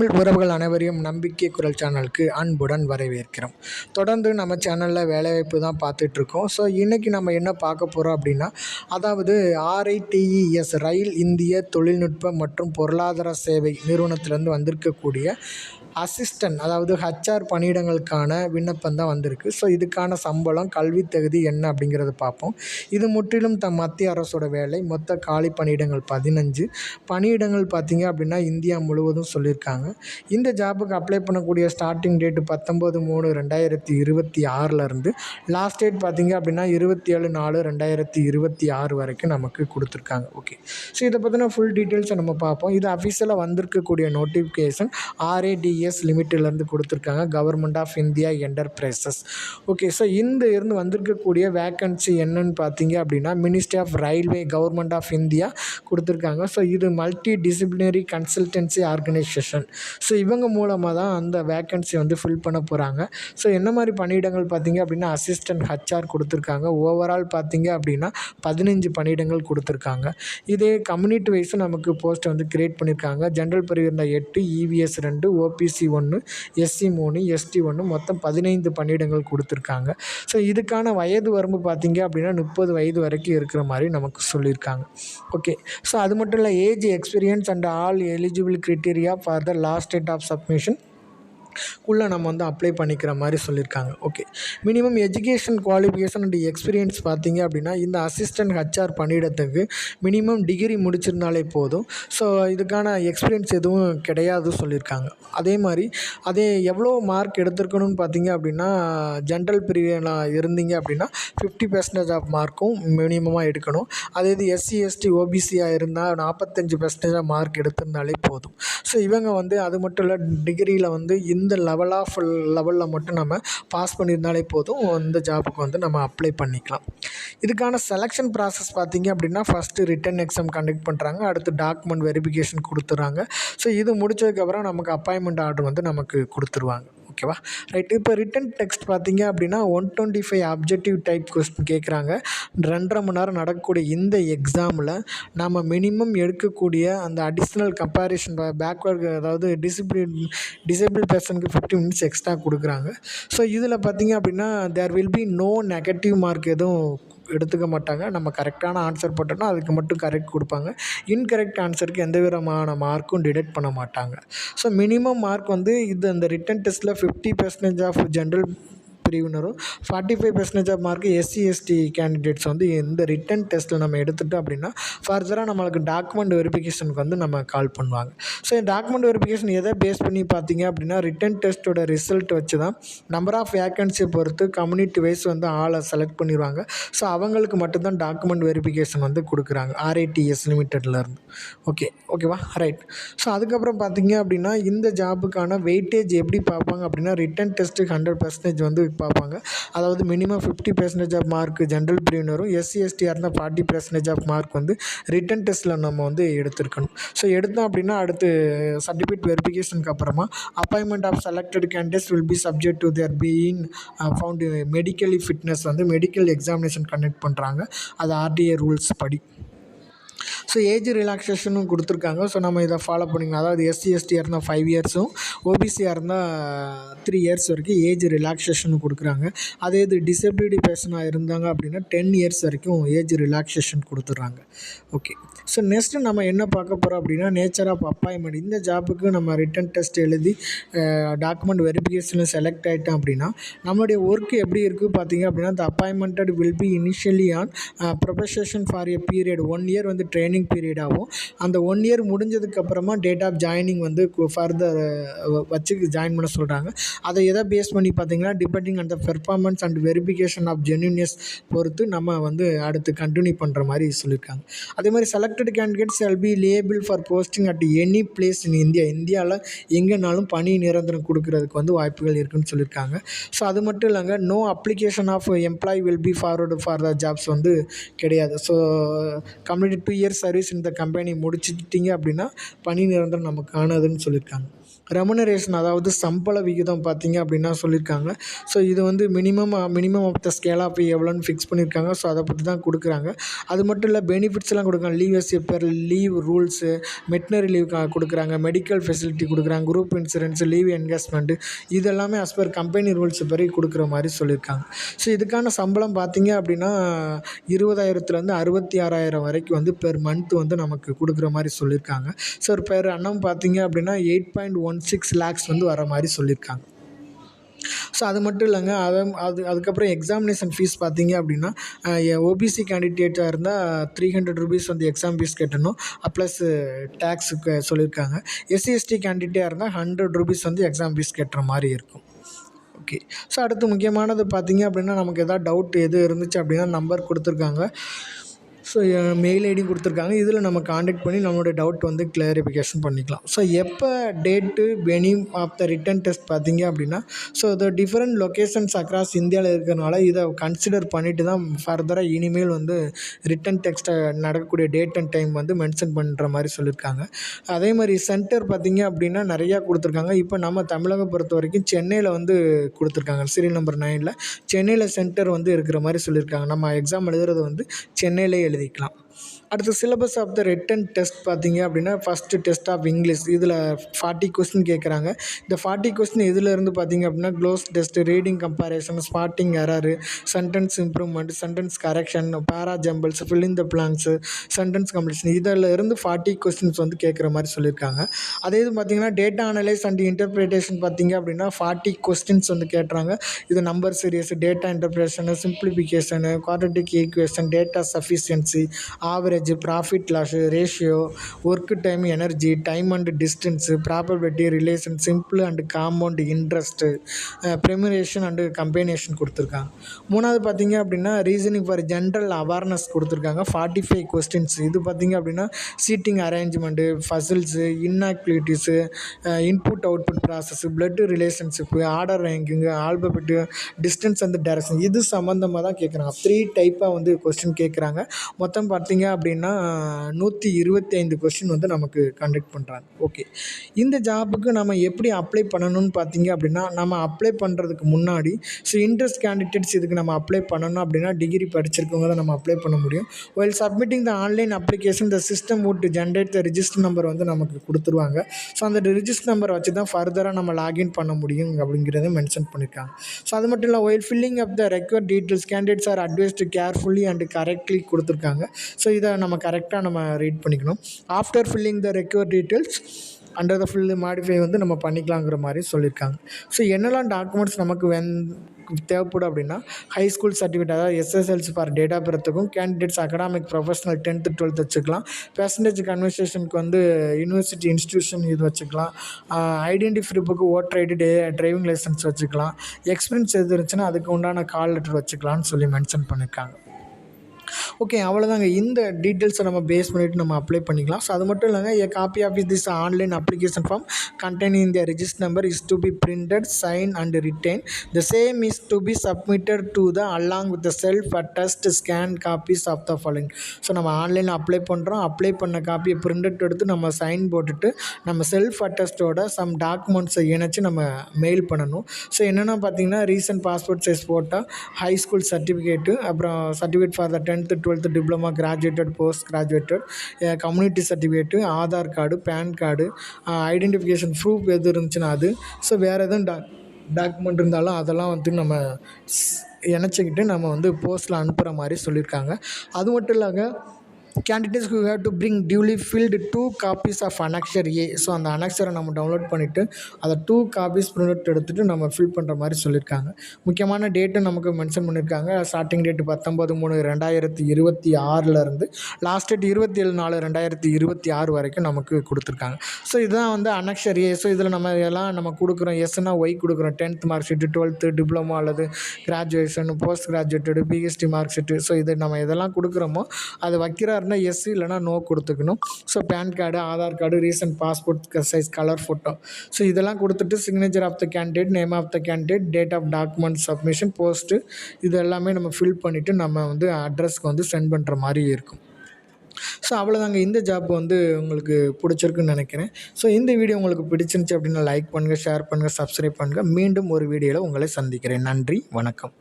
தமிழ் உறவுகள் அனைவரையும் நம்பிக்கை குரல் சேனலுக்கு அன்புடன் வரவேற்கிறோம். தொடர்ந்து நம்ம சேனலில் வேலைவாய்ப்பு தான் பார்த்துட்ருக்கோம். ஸோ இன்றைக்கி நம்ம என்ன பார்க்க போகிறோம் அப்படின்னா, அதாவது RITES ரயில் இந்திய தொழில்நுட்ப மற்றும் பொருளாதார சேவை நிறுவனத்திலேருந்து வந்திருக்கக்கூடிய அசிஸ்டன்ட், அதாவது HR பணியிடங்களுக்கான விண்ணப்பம் தான் வந்திருக்கு. ஸோ இதுக்கான சம்பளம், கல்வி தகுதி என்ன அப்படிங்கிறத பார்ப்போம். இது முற்றிலும் மத்திய அரசோட வேலை. மொத்த காலி பணியிடங்கள் 15. பணியிடங்கள் பார்த்திங்க அப்படின்னா இந்தியா முழுவதும் சொல்லியிருக்காங்க. இந்த ஜாபுக்கு அப்ளை பண்ணக்கூடிய ஸ்டார்டிங் டேட்டு 19/3/2026 லாஸ்ட் டேட் பார்த்திங்க அப்படின்னா 27/4/2026 வரைக்கும் நமக்கு கொடுத்துருக்காங்க. ஓகே, ஸோ இதை பற்றின ஃபுல் டீட்டெயில்ஸை நம்ம பார்ப்போம். இது அஃபிஷியலாக வந்திருக்கக்கூடிய நோட்டிஃபிகேஷன் RITES லிமிட்டிலேருந்து கொடுத்துருக்காங்க, government of India enterprises. Okay, so இந்த இருந்து வந்திருக்கக்கூடிய வேக்கன்சி என்னன்னு பார்த்தீங்க அப்படின்னா ministry of railway, government of India கொடுத்துருக்காங்க. ஸோ இது multi disciplinary consultancy organisation. So இவங்க மூலமாக தான் அந்த வேக்கன்சி வந்து ஃபில் பண்ண போகிறாங்க. ஸோ என்ன மாதிரி பணியிடங்கள் பார்த்தீங்க அப்படின்னா அசிஸ்டன்ட் HR கொடுத்துருக்காங்க. ஓவரால் பார்த்தீங்க அப்படின்னா 15 பணியிடங்கள் கொடுத்துருக்காங்க. இதே கம்யூனிட்டி வைஸும் நமக்கு போஸ்ட் வந்து கிரியேட் பண்ணியிருக்காங்க. ஜென்ரல் பிரிவினர் 8, EVS 2, OPC 1, SC 3, ST 1, மொத்தம் 15 பணியிடங்கள் கொடுத்துருக்காங்க. ஸோ இதுக்கான வயது வரம்பு பார்த்தீங்க அப்படின்னா 30 வயது வரைக்கும் இருக்கிற மாதிரி நமக்கு சொல்லியிருக்காங்க. ஓகே, ஸோ அது மட்டும் இல்லை, age, experience and all eligible criteria for the last date of submission குள்ளே நம்ம வந்து அப்ளை பண்ணிக்கிற மாதிரி சொல்லியிருக்காங்க. Okay, minimum education qualification and experience பார்த்தீங்க அப்படின்னா இந்த அசிஸ்டன்ட் HR பணியிடத்துக்கு மினிமம் டிகிரி முடிச்சிருந்தாலே போதும். ஸோ இதுக்கான எக்ஸ்பீரியன்ஸ் எதுவும் கிடையாது சொல்லியிருக்காங்க. அதே எவ்வளோ மார்க் எடுத்திருக்கணும்னு பார்த்தீங்க அப்படின்னா ஜென்ரல் பிரிவில் இருந்தீங்க அப்படின்னா 50% ஆஃப் மார்க்கும் மினிமமாக எடுக்கணும். அதே இது SC ST OBCயாக இருந்தால் 45% மார்க் எடுத்திருந்தாலே போதும். ஸோ இவங்க வந்து அது மட்டும் இல்லை, டிகிரியில் வந்து இந்த லெவலில் மட்டும் நம்ம பாஸ் பண்ணியிருந்தாலே போதும், இந்த ஜாபுக்கு வந்து நம்ம அப்ளை பண்ணிக்கலாம். இதுக்கான செலெக்ஷன் ப்ராசஸ் பார்த்திங்க அப்படின்னா ஃபஸ்ட்டு ரிட்டன் எக்ஸாம் கண்டக்ட் பண்ணுறாங்க. அடுத்து டாக்குமெண்ட் வெரிஃபிகேஷன் கொடுத்துட்றாங்க. ஸோ இது முடித்ததுக்கப்புறம் நமக்கு அப்பாயின்மெண்ட் ஆர்டர் வந்து நமக்கு கொடுத்துருவாங்க. ஓகேவா, ரைட். இப்போ ரிட்டன் டெக்ஸ்ட் பார்த்தீங்க அப்படின்னா 125 அப்ஜெக்டிவ் டைப் கொஸ்டின் கேட்குறாங்க. 2.5 மணி நேரம் நடக்கக்கூடிய இந்த எக்ஸாமில் நம்ம மினிமம் எடுக்கக்கூடிய அந்த அடிஷ்னல் கம்பேரிஷன் பேக்வேர்டு, அதாவது டிசேபிள் பர்சனுக்கு 50 மினிட்ஸ் எக்ஸ்ட்ரா கொடுக்குறாங்க. ஸோ இதில் பார்த்தீங்க அப்படின்னா there will be no negative mark எதுவும் எடுத்துக்க மாட்டாங்க. நம்ம கரெக்டான ஆன்சர் போட்டோம்னா அதுக்கு மட்டும் கரெக்ட் கொடுப்பாங்க. இன்கரெக்ட் ஆன்சருக்கு எந்த விதமான மார்க்கும் டிடெக்ட் பண்ண மாட்டாங்க. ஸோ மினிமம் மார்க் வந்து அந்த ரிட்டன் டெஸ்ட்டில் 50% ஆஃப் ஜென்ரல் பிரிவினரும் 45% of mark SC ST candidates வந்து இந்த ரிட்டன் டெஸ்ட்டில் நம்ம எடுத்துட்டோம் அப்படின்னா ஃபர்தராக நம்மளுக்கு டாக்குமெண்ட் வெரிஃபிகேஷனுக்கு வந்து நம்ம கால் பண்ணுவாங்க. ஸோ இந்த டாக்குமெண்ட் வெரிஃபிகேஷன் எதை பேஸ் பண்ணி பார்த்தீங்க அப்படின்னா ரிட்டன் டெஸ்ட்டோட ரிசல்ட் வச்சு தான் நம்பர் ஆஃப் வேக்கன்சியை பொறுத்து கம்யூனிட்டி வைஸ் வந்து ஆளை செலக்ட் பண்ணிடுவாங்க. ஸோ அவங்களுக்கு மட்டும்தான் டாக்குமெண்ட் வெரிஃபிகேஷன் வந்து கொடுக்குறாங்க RITES லிமிட்டட்லேருந்து. ஓகேவா, ரைட். ஸோ அதுக்கப்புறம் பார்த்தீங்க அப்படின்னா இந்த ஜாபுக்கான வெயிட்டேஜ் எப்படி பார்ப்பாங்க அப்படின்னா ரிட்டன் டெஸ்ட்டு 100% வந்து பார்ப்பாங்க. அதாவது மினிமம் 50% ஆஃப் மார்க் ஜென்ரல் பிரிவினரும், SC STயாக இருந்தால் 40% ஆஃப் மார்க் வந்து ரிட்டன் டெஸ்ட்டில் நம்ம வந்து எடுத்துருக்கணும். ஸோ எடுத்தோம் அப்படின்னா அடுத்து சர்டிஃபிகேட் வெரிஃபிகேஷனுக்கு அப்புறமா appointment of selected candidates will be subject to their being found medically fitness வந்து மெடிக்கல் எக்ஸாமினேஷன் கண்டக்ட் பண்ணுறாங்க. அது RDA ரூல்ஸ் படி. ஸோ ஏஜ் ரிலாக்ஸேஷனும் கொடுத்துருக்காங்க. ஸோ நம்ம இதை ஃபாலோ பண்ணிக்கலாம். அதாவது SC STயாக இருந்தால் 5 இயர்ஸும், OBCயாக இருந்தால் 3 இயர்ஸ் வரைக்கும் ஏஜ் ரிலாக்ஸேஷனும் கொடுக்குறாங்க. அதே இது டிசபிலிட்டி பர்சனாக இருந்தாங்க அப்படின்னா 10 இயர்ஸ் வரைக்கும் ஏஜ் ரிலாக்ஸேஷன் கொடுத்துட்றாங்க. ஓகே, ஸோ நெக்ஸ்ட்டு நம்ம என்ன பார்க்க போகிறோம் அப்படின்னா நேச்சர் ஆஃப் அப்பாயின்மெண்ட். இந்த ஜாபுக்கு நம்ம ரிட்டன் டெஸ்ட் எழுதி டாக்குமெண்ட் வெரிஃபிகேஷனில் செலக்ட் ஆகிட்டோம் அப்படின்னா நம்மளுடைய ஒர்க் எப்படி இருக்குது பார்த்தீங்க அப்படின்னா the appointmented will be initially on probation for a period 1 year வந்து ட்ரைனிங் பீரியட் ஆகும். அந்த 1 இயர் முடிஞ்சதுக்கப்புறமா டேட் ஆஃப் ஜாயினிங் வந்து ஃபர்தர் வச்சு ஜாயின் பண்ண சொல்கிறாங்க. அதை எதை பேஸ் பண்ணி பார்த்தீங்கன்னா depending on the performance and verification of genuineness பொறுத்து நம்ம வந்து அடுத்து கண்டினியூ பண்ணுற மாதிரி சொல்லியிருக்காங்க. அதே மாதிரி selected candidates shall be label for posting at any place இன் இந்தியாவில் எங்கேனாலும் பணி நிரந்தரம் கொடுக்கறதுக்கு வந்து வாய்ப்புகள் இருக்குதுன்னு சொல்லியிருக்காங்க. ஸோ அது மட்டும் இல்லைங்க, no application of employee will be forward for the jobs வந்து கிடையாது. ஸோ கம்ப்ளீட் 2 இயர்ஸ் சர்வீஸ் இந்த கம்பெனி முடிச்சிட்டிங்க அப்படின்னா பணி நிரந்தரம் நமக்கு ஆனதுன்னு சொல்லியிருக்காங்க. ரெமுனரேஷன் அதாவது சம்பள விகிதம் பார்த்தீங்க அப்படின்னா சொல்லியிருக்காங்க. ஸோ இது வந்து minimum of the scale of எவ்வளோன்னு ஃபிக்ஸ் பண்ணியிருக்காங்க. ஸோ அதை பற்றி தான் கொடுக்குறாங்க. அது மட்டும் இல்லை பெனிஃபிட்ஸ்லாம் கொடுக்குறாங்க. Leave as per leave rules, maternity leave கொடுக்குறாங்க, மெடிக்கல் ஃபெசிலிட்டி கொடுக்குறாங்க, குரூப் இன்சூரன்ஸ், லீவ் என்கேஜ்மெண்ட்டு இது எல்லாமே அஸ் பர் கம்பெனி ரூல்ஸ் படி கொடுக்குற மாதிரி சொல்லியிருக்காங்க. ஸோ இதுக்கான சம்பளம் பார்த்தீங்க அப்படின்னா 20,000லேருந்து 66,000 வரைக்கும் வந்து பெர் மந்த் வந்து நமக்கு கொடுக்குற மாதிரி சொல்லியிருக்காங்க. ஸோ பெர் அன்னம் பார்த்தீங்க அப்படின்னா 8.16 லேக்ஸ் வந்து வர மாதிரி சொல்லியிருக்காங்க. ஸோ அது மட்டும் இல்லைங்க. அதுக்கப்புறம் எக்ஸாமினேஷன் ஃபீஸ் பார்த்தீங்க அப்படின்னா ஓபிசி கேண்டிடேட்டாக இருந்தால் ₹300 வந்து எக்ஸாம் ஃபீஸ் கட்டணும். ப்ளஸ் டேக்ஸுக்கு சொல்லியிருக்காங்க. எஸ்சி எஸ்டி கேண்டிடேட்டாக இருந்தால் ₹100 வந்து எக்ஸாம் ஃபீஸ் கட்டுற மாதிரி இருக்கும். ஓகே. ஸோ அடுத்து முக்கியமானது பார்த்தீங்க அப்படின்னா நமக்கு எதாவது டவுட் எது இருந்துச்சு அப்படின்னா நம்பர் கொடுத்துருக்காங்க. ஸோ மெயில் ஐடியும் கொடுத்துருக்காங்க. இதில் நம்ம காண்டாக்ட் பண்ணி நம்மளுடைய டவுட் வந்து கிளாரிஃபிகேஷன் பண்ணிக்கலாம். ஸோ எப்போ date venue of the written test பார்த்தீங்க அப்படின்னா so the different locations across இந்தியாவில் இருக்கிறனால இதை கன்சிடர் பண்ணிவிட்டு தான் ஃபர்தராக இனிமேல் வந்து ரிட்டன் டெஸ்ட்டை நடக்கக்கூடிய டேட் அண்ட் டைம் வந்து மென்ஷன் பண்ணுற மாதிரி சொல்லியிருக்காங்க. அதே மாதிரி சென்டர் பார்த்தீங்க அப்படின்னா நிறையா கொடுத்துருக்காங்க. இப்போ நம்ம தமிழகம் பொறுத்த வரைக்கும் சென்னையில் வந்து கொடுத்துருக்காங்க. சீரியல் நம்பர் 9ல் சென்னையில் சென்டர் வந்து இருக்கிற மாதிரி சொல்லியிருக்காங்க. நம்ம எக்ஸாம் எழுதுறது வந்து சென்னையிலே எழுதிக்கலாம். அடுத்து syllabus of the written test பார்த்தீங்க அப்படின்னா ஃபஸ்ட்டு டெஸ்ட் ஆஃப் இங்கிலீஷ் இதில் 40 கொஸ்டின் கேட்குறாங்க. இந்த 40 கொஸ்டின் இதிலேருந்து பார்த்தீங்க அப்படின்னா cloze test, reading comparison, spotting error, sentence improvement, sentence correction, para jumbles, fill in the blanks, sentence completion இதில் இருந்து 40 கொஸ்டின்ஸ் வந்து கேட்குற மாதிரி சொல்லியிருக்காங்க. அதே இது பார்த்தீங்கன்னா டேட்டா அனலைஸ் அண்ட் இன்டர்பிரிட்டேஷன் பார்த்தீங்க அப்படின்னா 40 கொஸ்டின்ஸ் வந்து கேட்டுறாங்க. இது number series, data interpretation, simplification, quadratic equation, data sufficiency, average, profit loss ratio, work time, energy, time and distance, probability, relation, simple and compound interest, permutation and combination கொடுத்துருக்காங்க. மூணாவது பார்த்தீங்க அப்படின்னா reasoning for general awareness கொடுத்துருக்காங்க. 45 questions. இது பார்த்தீங்க அப்படின்னா seating arrangement, puzzles, inequalities, input output process, blood relationship, order ranking, alphabet, distance and direction இது சம்மந்தமாக தான் கேட்குறாங்க. 3 டைப்பாக வந்து கொஸ்டின் கேட்குறாங்க. மொத்தம் பார்த்தீங்க அப்படின்னா 125 கொஸ்டின் வந்து நமக்கு கண்டக்ட் பண்ணுறாங்க. ஓகே. இந்த ஜாபுக்கு நம்ம எப்படி அப்ளை பண்ணணும்னு பார்த்தீங்க அப்படின்னா நம்ம அப்ளை பண்ணுறதுக்கு முன்னாடி இன்ட்ரெஸ்ட் கேண்டிடேட்ஸ் இதுக்கு நம்ம அப்ளை பண்ணணும் அப்படின்னா டிகிரி படிச்சிருக்கவங்க தான் நம்ம அப்ளை பண்ண முடியும். while submitting the online application the system would generate the register number வந்து நமக்கு கொடுத்துருவாங்க. ஸோ அந்த ரிஜிஸ்டர் நம்பரை வச்சு தான் ஃபர்தராக நம்ம லாகின் பண்ண முடியும் அப்படிங்கிறத மென்ஷன் பண்ணியிருக்காங்க. ஸோ அது மட்டும் இல்லை while filling up the required details candidates are advised to carefully and correctly கொடுத்துருக்காங்க. ஸோ இதை நம்ம கரெக்டாக நம்ம ரீட் பண்ணிக்கணும். After filling the required details under the fill modify வந்து நம்ம பண்ணிக்கலாங்கிற மாதிரி சொல்லியிருக்காங்க. ஸோ என்னெல்லாம் டாக்குமெண்ட்ஸ் நமக்கு தேவைப்படும் அப்படின்னா ஹை ஸ்கூல் சர்டிஃபிகேட் அதாவது எஸ்எஸ்எல்சி ஃபார் டேட் ஆஃப் பர்த்துக்கும் candidates academic professional 10th 12th வச்சுக்கலாம். பெர்சன்டேஜ் கன்வர்சேஷனுக்கு வந்து யூனிவர்சிட்டி இன்ஸ்டியூஷன் இது வச்சுக்கலாம். Identify book, voter ID, driving licence வச்சுக்கலாம். எக்ஸ்பீரியன்ஸ் எது இருந்துச்சுன்னா அதுக்கு உண்டான கால் லெட்டர் வச்சுக்கலாம்னு சொல்லி மென்ஷன் பண்ணியிருக்காங்க. ஓகே. அவ்வளோதாங்க. இந்த டீட்டெயில்ஸை நம்ம பேஸ் பண்ணிவிட்டு நம்ம அப்ளை பண்ணிக்கலாம். ஸோ அது மட்டும் இல்லைங்க a copy of this online application form containing the register number is to be printed, signed and retained. The same is to be submitted to the along with the self-attest scanned copies of the following. So நம்ம ஆன்லைனில் apply பண்ணுறோம். Apply பண்ண காப்பியை print எடுத்து நம்ம sign போட்டுட்டு நம்ம self அட்டஸ்டோட some டாக்குமெண்ட்ஸை இணைச்சி நம்ம மெயில் பண்ணணும். ஸோ என்னென்னா பார்த்தீங்கன்னா recent passport size photo, high school certificate, அப்புறம் certificate for the 10th 12th diploma, graduated, post graduated, community certificate, Aadhaar card, pan card, identification proof எது இருந்துச்சுன்னா அது. ஸோ வேறு எதுவும் டாக்குமெண்ட் இருந்தாலும் அதெல்லாம் வந்து நம்ம இணைச்சிக்கிட்டு நம்ம வந்து போஸ்ட்டில் அனுப்புகிற மாதிரி சொல்லியிருக்காங்க. அது மட்டும் இல்லைங்க candidates who have to bring duly filled 2 copies of annexure A. So அந்த அனெக்சரை நம்ம டவுன்லோட் பண்ணிவிட்டு அதை 2 copies பிரிண்ட் எடுத்துகிட்டு நம்ம ஃபில் பண்ணுற மாதிரி சொல்லியிருக்காங்க. முக்கியமான டேட்டு நமக்கு மென்ஷன் பண்ணியிருக்காங்க. ஸ்டார்டிங் டேட்டு 19/3/2026 லாஸ்ட் டேட் 27/4/2026 வரைக்கும் நமக்கு கொடுத்துருக்காங்க. ஸோ இதுதான் வந்து அனெக்சர் A. ஸோ இதில் நம்ம எல்லாம் நம்ம கொடுக்குறோம். எஸ்னா ஒய் கொடுக்குறோம். 10th mark sheet, 12th diploma அல்லது graduation, post graduated, PhD mark sheet. So இது நம்ம எதெல்லாம் கொடுக்குறோமோ அது வைக்கிறாருன்னா எஸ் இல்லைனா நோ கொடுத்துக்கணும். So pan card, Aadhaar card, recent passport size colour photo. So இதெல்லாம் கொடுத்துட்டு signature of the candidate, name of the candidate, date of document submission, post இது எல்லாமே நம்ம ஃபில் பண்ணிவிட்டு நம்ம வந்து அட்ரஸ்க்கு வந்து சென்ட் பண்ணுற மாதிரி இருக்கும். ஸோ அவ்வளோதாங்க. இந்த ஜாப் வந்து உங்களுக்கு பிடிச்சிருக்குன்னு நினைக்கிறேன். ஸோ இந்த வீடியோ உங்களுக்கு பிடிச்சிருந்துச்சி அப்படின்னா லைக் பண்ணுங்கள், ஷேர் பண்ணுங்கள், சப்ஸ்கிரைப் பண்ணுங்கள். மீண்டும் ஒரு வீடியோவில் உங்களை சந்திக்கிறேன். நன்றி, வணக்கம்.